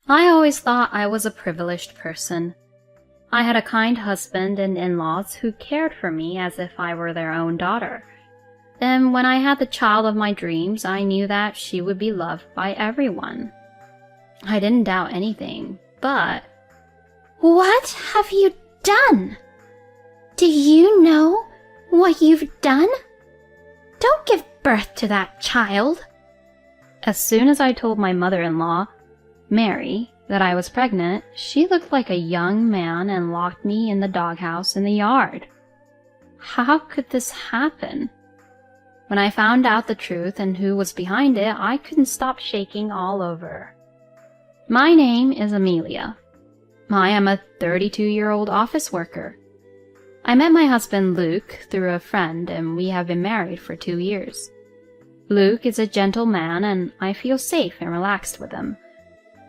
I always thought I was a privileged person. I had a kind husband and in-laws who cared for me as if I were their own daughter. Then when I had the child of my dreams, I knew that she would be loved by everyone. I didn't doubt anything, but... What have you done? Do you know what you've done? Don't give birth to that child. As soon as I told my mother-in-law, Mary, that I was pregnant, she looked like a young man and locked me in the doghouse in the yard. How could this happen? When I found out the truth and who was behind it, I couldn't stop shaking all over. My name is Amelia. I am a 32-year-old office worker. I met my husband Luke through a friend, and we have been married for 2 years. Luke is a gentle man, and I feel safe and relaxed with him.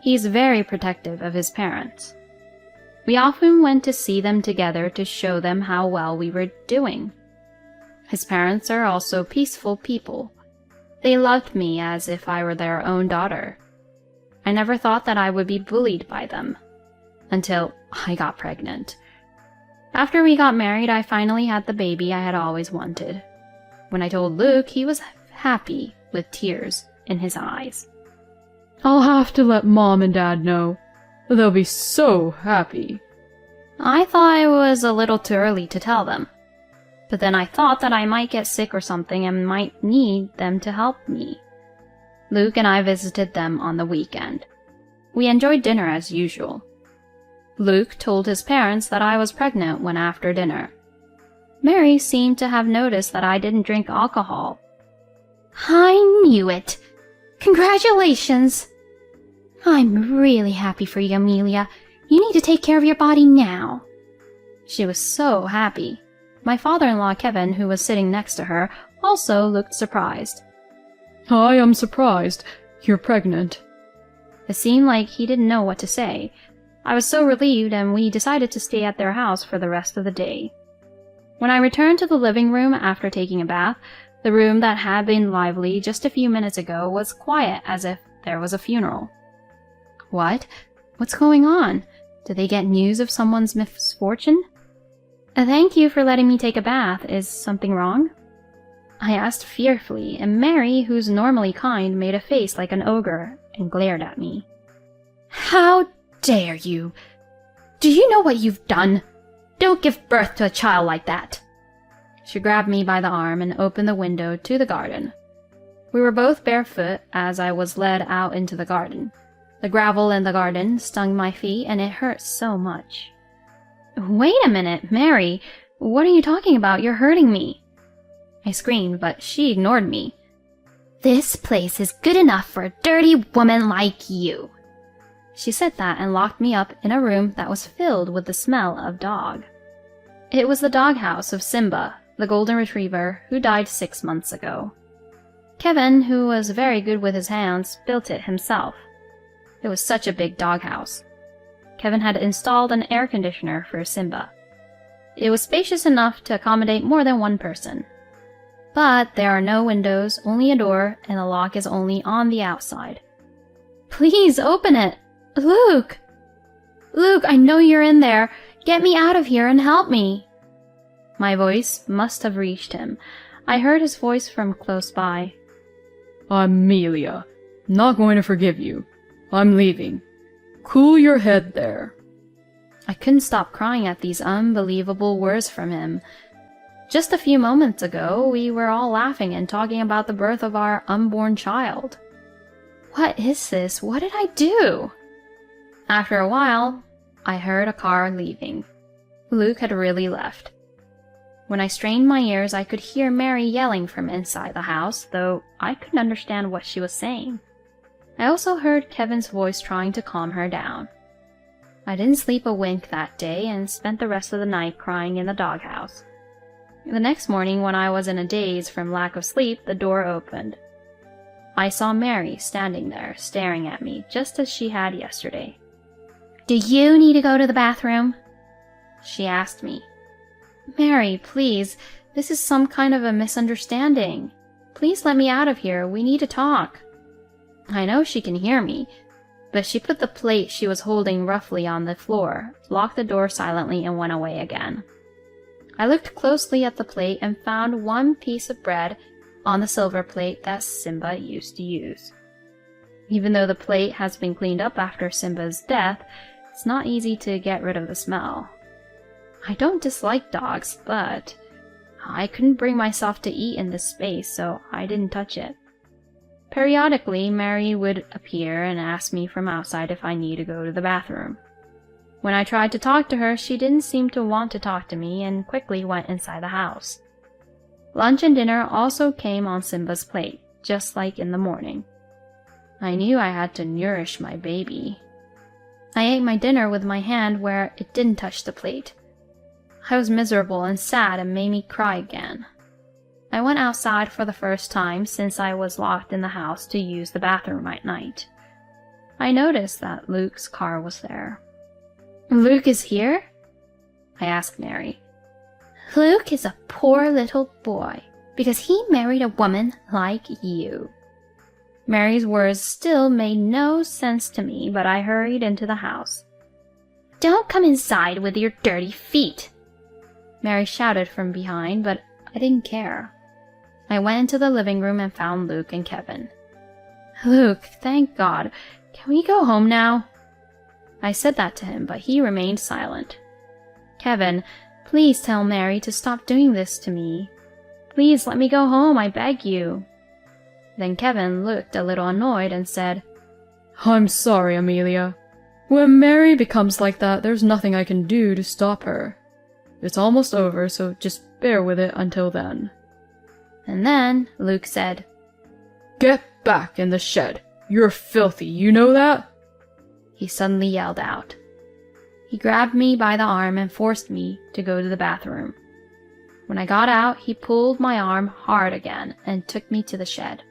He's very protective of his parents. We often went to see them together to show them how well we were doing. His parents are also peaceful people. They loved me as if I were their own daughter. I never thought that I would be bullied by them, until I got pregnant. After we got married, I finally had the baby I had always wanted. When I told Luke, he was happy with tears in his eyes. I'll have to let Mom and Dad know. They'll be so happy. I thought it was a little too early to tell them. But then I thought that I might get sick or something and might need them to help me. Luke and I visited them on the weekend. We enjoyed dinner as usual. Luke told his parents that I was pregnant when after dinner. Mary seemed to have noticed that I didn't drink alcohol. I knew it. Congratulations. I'm really happy for you, Amelia. You need to take care of your body now. She was so happy. My father-in-law, Kevin, who was sitting next to her, also looked surprised. I am surprised. You're pregnant. It seemed like he didn't know what to say. I was so relieved, and we decided to stay at their house for the rest of the day. When I returned to the living room after taking a bath, the room that had been lively just a few minutes ago was quiet as if there was a funeral. What? What's going on? Did they get news of someone's misfortune? Thank you for letting me take a bath. Is something wrong? I asked fearfully, and Mary, who's normally kind, made a face like an ogre and glared at me. How dare you? Do you know what you've done? Don't give birth to a child like that. She grabbed me by the arm and opened the window to the garden. We were both barefoot as I was led out into the garden. The gravel in the garden stung my feet, and it hurt so much. Wait a minute, Mary! What are you talking about? You're hurting me! I screamed, but she ignored me. This place is good enough for a dirty woman like you. She said that and locked me up in a room that was filled with the smell of dog. It was the doghouse of Simba, the golden retriever, who died 6 months ago. Kevin, who was very good with his hands, built it himself. It was such a big doghouse. Kevin had installed an air conditioner for Simba. It was spacious enough to accommodate more than one person. But there are no windows, only a door, and the lock is only on the outside. Please open it! Luke! Luke, I know you're in there. Get me out of here and help me. My voice must have reached him. I heard his voice from close by. Amelia, not going to forgive you. I'm leaving. Cool your head there. I couldn't stop crying at these unbelievable words from him. Just a few moments ago, we were all laughing and talking about the birth of our unborn child. What is this? What did I do? After a while, I heard a car leaving. Luke had really left. When I strained my ears, I could hear Mary yelling from inside the house, though I couldn't understand what she was saying. I also heard Kevin's voice trying to calm her down. I didn't sleep a wink that day and spent the rest of the night crying in the doghouse. The next morning, when I was in a daze from lack of sleep, the door opened. I saw Mary standing there, staring at me, just as she had yesterday. Do you need to go to the bathroom? She asked me. Mary, please, this is some kind of a misunderstanding. Please let me out of here. We need to talk. I know she can hear me, but she put the plate she was holding roughly on the floor, locked the door silently, and went away again. I looked closely at the plate and found one piece of bread on the silver plate that Simba used to use. Even though the plate has been cleaned up after Simba's death, it's not easy to get rid of the smell. I don't dislike dogs, but I couldn't bring myself to eat in this space, so I didn't touch it. Periodically, Mary would appear and ask me from outside if I need to go to the bathroom. When I tried to talk to her, she didn't seem to want to talk to me and quickly went inside the house. Lunch and dinner also came on Simba's plate, just like in the morning. I knew I had to nourish my baby. I ate my dinner with my hand where it didn't touch the plate. I was miserable and sad and made me cry again. I went outside for the first time since I was locked in the house to use the bathroom at night. I noticed that Luke's car was there. "Luke is here?" I asked Mary. Luke is a poor little boy because he married a woman like you. Mary's words still made no sense to me, but I hurried into the house. "Don't come inside with your dirty feet," Mary shouted from behind, but I didn't care. I went into the living room and found Luke and Kevin. "Luke, thank God. Can we go home now?" I said that to him, but he remained silent. "Kevin, please tell Mary to stop doing this to me. Please let me go home, I beg you." Then Kevin looked a little annoyed and said, I'm sorry, Amelia. When Mary becomes like that, there's nothing I can do to stop her. It's almost over, so just bear with it until then. And then Luke said, Get back in the shed. You're filthy, you know that? He suddenly yelled out. He grabbed me by the arm and forced me to go to the bathroom. When I got out, he pulled my arm hard again and took me to the shed.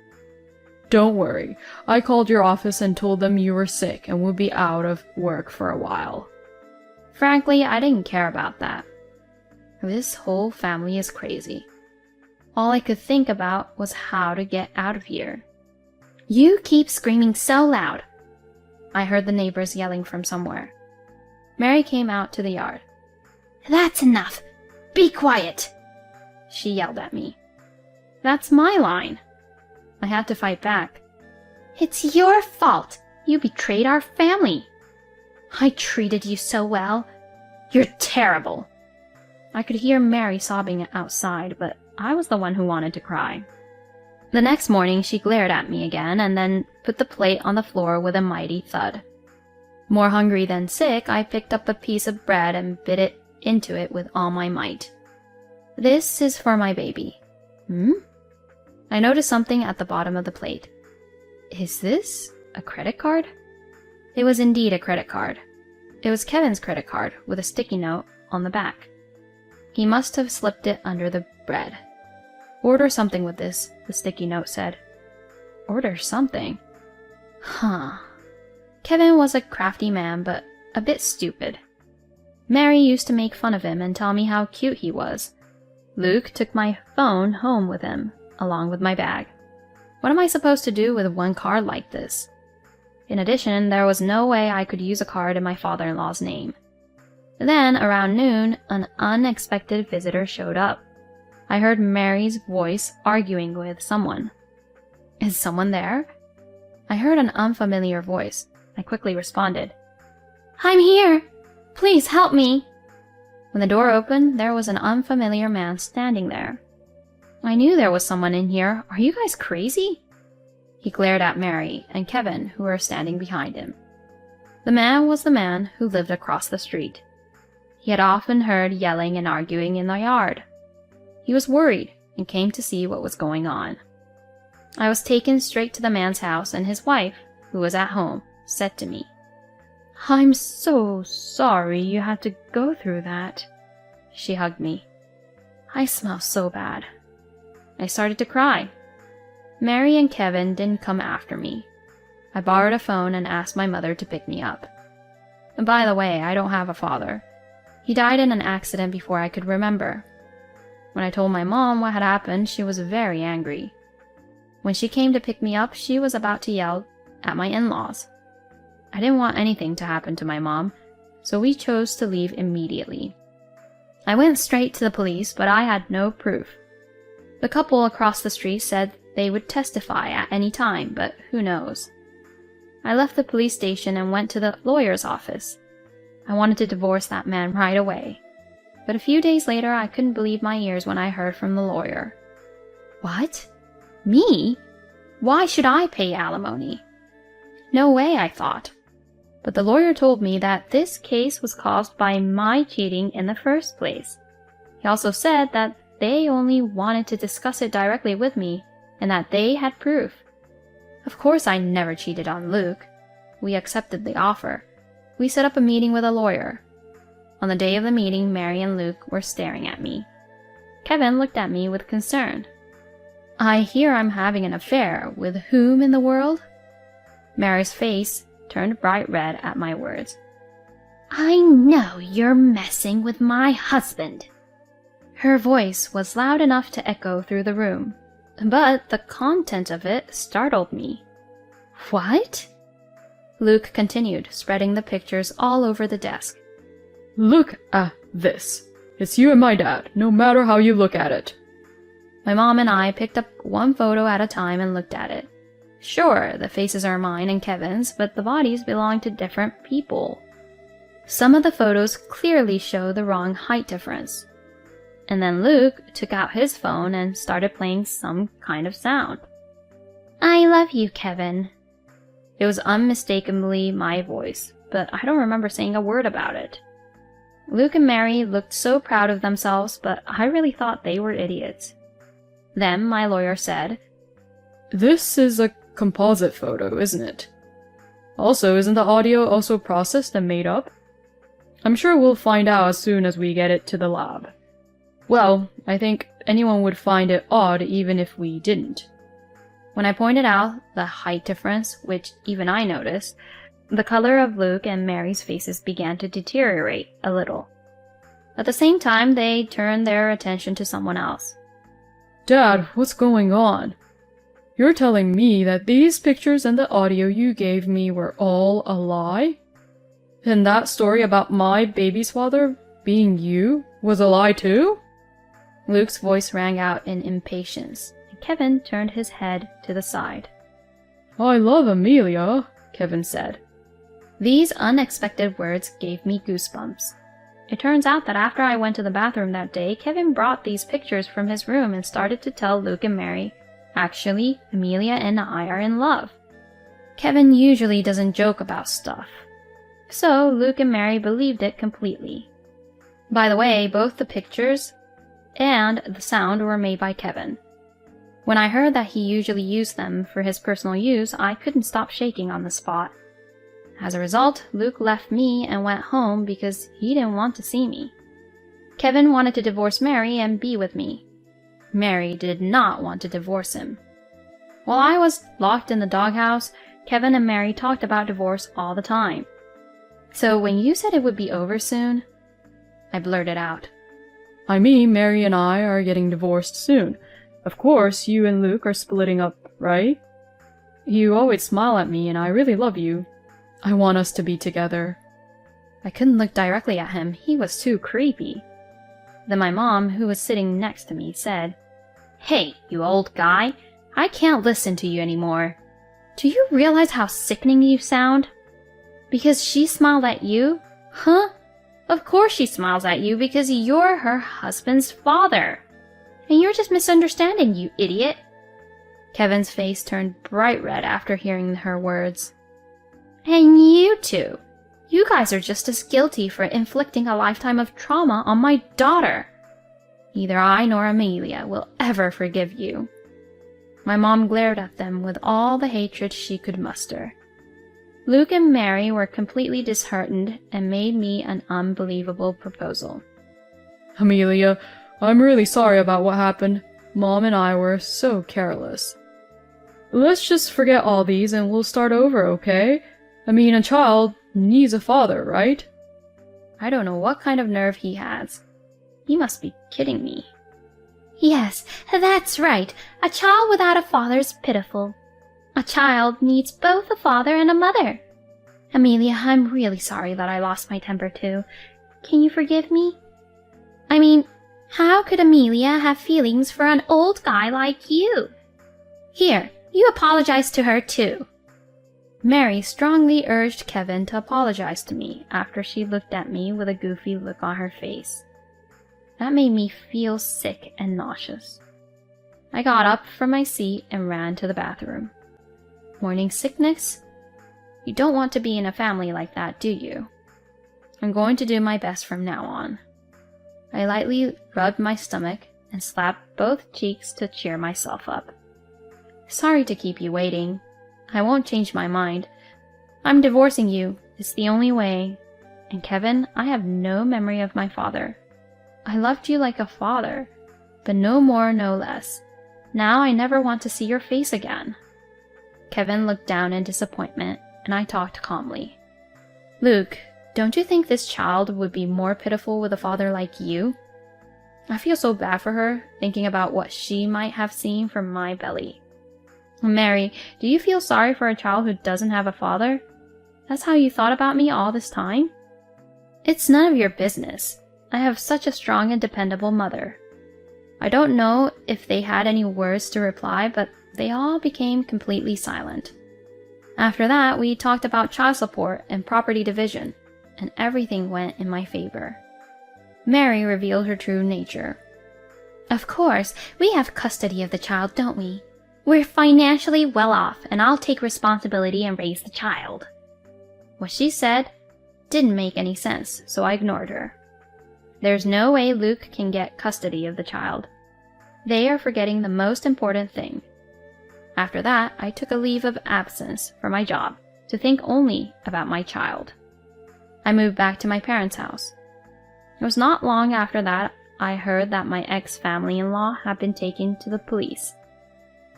Don't worry. I called your office and told them you were sick and would be out of work for a while. Frankly, I didn't care about that. This whole family is crazy. All I could think about was how to get out of here. You keep screaming so loud. I heard the neighbors yelling from somewhere. Mary came out to the yard. That's enough. Be quiet. She yelled at me. That's my line. I had to fight back. It's your fault. You betrayed our family. I treated you so well. You're terrible. I could hear Mary sobbing outside, but I was the one who wanted to cry. The next morning, she glared at me again and then put the plate on the floor with a mighty thud. More hungry than sick, I picked up a piece of bread and bit it into it with all my might. This is for my baby. I noticed something at the bottom of the plate. Is this a credit card? It was indeed a credit card. It was Kevin's credit card with a sticky note on the back. He must have slipped it under the bread. Order something with this, the sticky note said. Order something? Huh. Kevin was a crafty man, but a bit stupid. Mary used to make fun of him and tell me how cute he was. Luke took my phone home with him, along with my bag. What am I supposed to do with one card like this? In addition, there was no way I could use a card in my father-in-law's name. Then, around noon, an unexpected visitor showed up. I heard Mary's voice arguing with someone. Is someone there? I heard an unfamiliar voice. I quickly responded. I'm here. Please help me. When the door opened, there was an unfamiliar man standing there. I knew there was someone in here. Are you guys crazy? He glared at Mary and Kevin, who were standing behind him. The man was the man who lived across the street. He had often heard yelling and arguing in the yard. He was worried and came to see what was going on. I was taken straight to the man's house, and his wife, who was at home, said to me, I'm so sorry you had to go through that. She hugged me. I smell so bad. I started to cry. Mary and Kevin didn't come after me. I borrowed a phone and asked my mother to pick me up. And by the way, I don't have a father. He died in an accident before I could remember. When I told my mom what had happened, she was very angry. When she came to pick me up, she was about to yell at my in-laws. I didn't want anything to happen to my mom, so we chose to leave immediately. I went straight to the police, but I had no proof. The couple across the street said they would testify at any time, but who knows. I left the police station and went to the lawyer's office. I wanted to divorce that man right away. But a few days later, I couldn't believe my ears when I heard from the lawyer. What? Me? Why should I pay alimony? No way, I thought. But the lawyer told me that this case was caused by my cheating in the first place. He also said that they only wanted to discuss it directly with me, and that they had proof. Of course I never cheated on Luke. We accepted the offer. We set up a meeting with a lawyer. On the day of the meeting, Mary and Luke were staring at me. Kevin looked at me with concern. I hear I'm having an affair. With whom in the world? Mary's face turned bright red at my words. I know you're messing with my husband. Her voice was loud enough to echo through the room, but the content of it startled me. What? Luke continued, spreading the pictures all over the desk. Look at this. It's you and my dad, no matter how you look at it. My mom and I picked up one photo at a time and looked at it. Sure, the faces are mine and Kevin's, but the bodies belong to different people. Some of the photos clearly show the wrong height difference. And then Luke took out his phone and started playing some kind of sound. I love you, Kevin. It was unmistakably my voice, but I don't remember saying a word about it. Luke and Mary looked so proud of themselves, but I really thought they were idiots. Then my lawyer said, This is a composite photo, isn't it? Also, isn't the audio also processed and made up? I'm sure we'll find out as soon as we get it to the lab. Well, I think anyone would find it odd even if we didn't. When I pointed out the height difference, which even I noticed, the color of Luke and Mary's faces began to deteriorate a little. At the same time, they turned their attention to someone else. Dad, what's going on? You're telling me that these pictures and the audio you gave me were all a lie? And that story about my baby's father being you was a lie too? Luke's voice rang out in impatience, and Kevin turned his head to the side. I love Amelia, Kevin said. These unexpected words gave me goosebumps. It turns out that after I went to the bathroom that day, Kevin brought these pictures from his room and started to tell Luke and Mary, actually, Amelia and I are in love. Kevin usually doesn't joke about stuff. So Luke and Mary believed it completely. By the way, both the pictures and the sound were made by Kevin. When I heard that he usually used them for his personal use, I couldn't stop shaking on the spot. As a result, Luke left me and went home because he didn't want to see me. Kevin wanted to divorce Mary and be with me. Mary did not want to divorce him. While I was locked in the doghouse, Kevin and Mary talked about divorce all the time. So when you said it would be over soon, I blurted out. I mean, Mary and I are getting divorced soon. Of course, you and Luke are splitting up, right? You always smile at me and I really love you. I want us to be together. I couldn't look directly at him. He was too creepy. Then my mom, who was sitting next to me, said, Hey, you old guy, I can't listen to you anymore. Do you realize how sickening you sound? Because she smiled at you? Huh? Of course she smiles at you because you're her husband's father. And you're just misunderstanding, you idiot. Kevin's face turned bright red after hearing her words. And you two. You guys are just as guilty for inflicting a lifetime of trauma on my daughter. Neither I nor Amelia will ever forgive you. My mom glared at them with all the hatred she could muster. Luke and Mary were completely disheartened and made me an unbelievable proposal. Amelia, I'm really sorry about what happened. Mom and I were so careless. Let's just forget all these and we'll start over, okay? I mean, a child needs a father, right? I don't know what kind of nerve he has. He must be kidding me. Yes, that's right. A child without a father is pitiful. A child needs both a father and a mother. Amelia, I'm really sorry that I lost my temper too. Can you forgive me? I mean, how could Amelia have feelings for an old guy like you? Here, you apologize to her too. Mary strongly urged Kevin to apologize to me after she looked at me with a goofy look on her face. That made me feel sick and nauseous. I got up from my seat and ran to the bathroom. Morning sickness? You don't want to be in a family like that, do you? I'm going to do my best from now on. I lightly rubbed my stomach and slapped both cheeks to cheer myself up. Sorry to keep you waiting. I won't change my mind. I'm divorcing you. It's the only way. And Kevin, I have no memory of my father. I loved you like a father, but no more, no less. Now I never want to see your face again. Kevin looked down in disappointment, and I talked calmly. Luke, don't you think this child would be more pitiful with a father like you? I feel so bad for her, thinking about what she might have seen from my belly. Mary, do you feel sorry for a child who doesn't have a father? That's how you thought about me all this time? It's none of your business. I have such a strong and dependable mother. I don't know if they had any words to reply, but they all became completely silent. After that, we talked about child support and property division, and everything went in my favor. Mary revealed her true nature. Of course, we have custody of the child, don't we? We're financially well off, and I'll take responsibility and raise the child. What she said didn't make any sense, so I ignored her. There's no way Luke can get custody of the child. They are forgetting the most important thing. After that, I took a leave of absence from my job to think only about my child. I moved back to my parents' house. It was not long after that I heard that my ex-family-in-law had been taken to the police.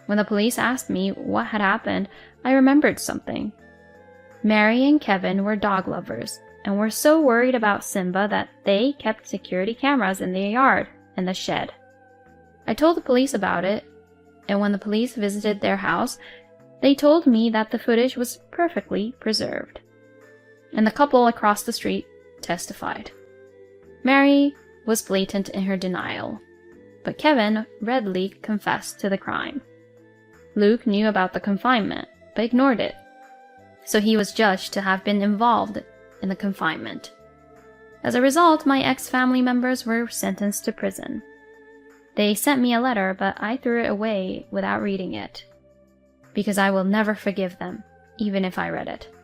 When the police asked me what had happened, I remembered something. Mary and Kevin were dog lovers and were so worried about Simba that they kept security cameras in their yard and the shed. I told the police about it, and when the police visited their house, they told me that the footage was perfectly preserved. And the couple across the street testified. Mary was blatant in her denial, but Kevin readily confessed to the crime. Luke knew about the confinement, but ignored it, so he was judged to have been involved in the confinement. As a result, my ex-family members were sentenced to prison. They sent me a letter, but I threw it away without reading it, because I will never forgive them, even if I read it.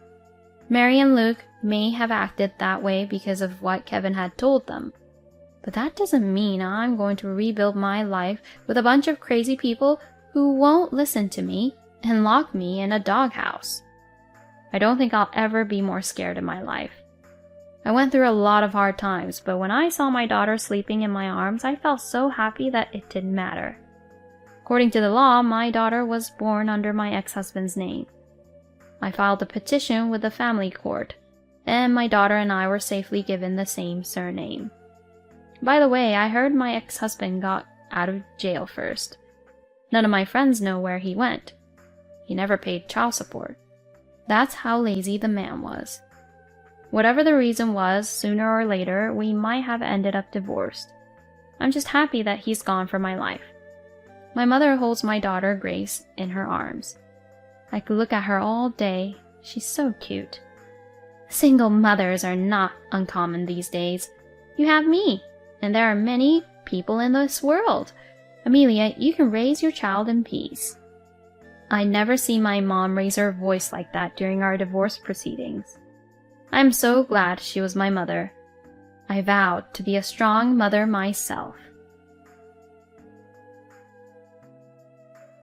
Mary and Luke may have acted that way because of what Kevin had told them, but that doesn't mean I'm going to rebuild my life with a bunch of crazy people who won't listen to me and lock me in a doghouse. I don't think I'll ever be more scared in my life. I went through a lot of hard times, but when I saw my daughter sleeping in my arms, I felt so happy that it didn't matter. According to the law, my daughter was born under my ex-husband's name. I filed a petition with the family court, and my daughter and I were safely given the same surname. By the way, I heard my ex-husband got out of jail first. None of my friends know where he went. He never paid child support. That's how lazy the man was. Whatever the reason was, sooner or later, we might have ended up divorced. I'm just happy that he's gone from my life. My mother holds my daughter, Grace, in her arms. I could look at her all day. She's so cute. Single mothers are not uncommon these days. You have me, and there are many people in this world. Amelia, you can raise your child in peace. I never see my mom raise her voice like that during our divorce proceedings. I'm so glad she was my mother. I vowed to be a strong mother myself.